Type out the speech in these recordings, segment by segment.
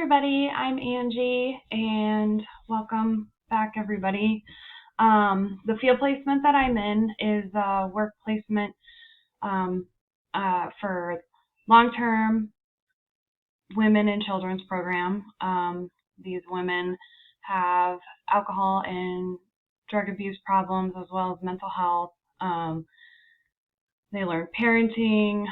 everybody, I'm Angie and welcome back everybody. The field placement that I'm in is a work placement um, for long-term women and children's program. These women have alcohol and drug abuse problems as well as mental health. They learn parenting.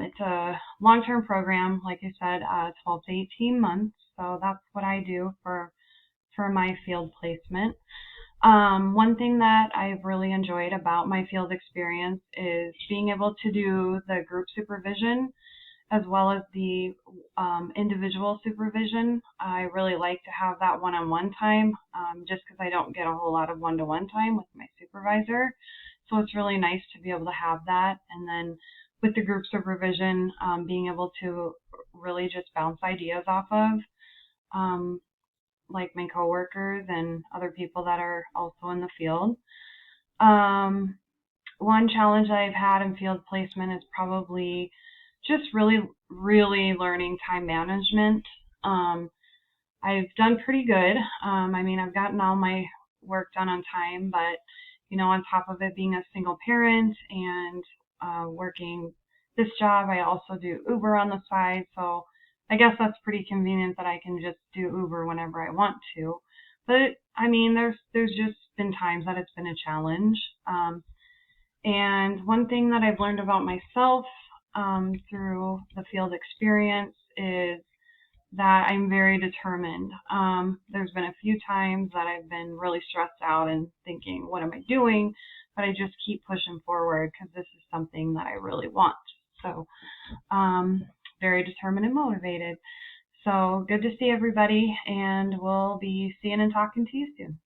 It's a long-term program, like I said, 12 to 18 months. So that's what I do for my field placement. One thing that I've really enjoyed about my field experience is being able to do the group supervision as well as the individual supervision. I really like to have that one-on-one time just because I don't get a whole lot of one-to-one time with my supervisor. So it's really nice to be able to have that. And then with the group supervision, being able to really just bounce ideas off of like my coworkers and other people that are also in the field. One challenge I've had in field placement is probably just really learning time management. I've done pretty good. I've gotten all my work done on time, but on top of it being a single parent and working this job, I also do Uber on the side. So I guess that's pretty convenient that I can just do Uber whenever I want to. But there's just been times that it's been a challenge. And one thing that I've learned about myself through the field experience is that I'm very determined. There's been a few times that I've been really stressed out and thinking, what am I doing? But I just keep pushing forward because this is something that I really want. So very determined and motivated. So good to see everybody, and we'll be seeing and talking to you soon.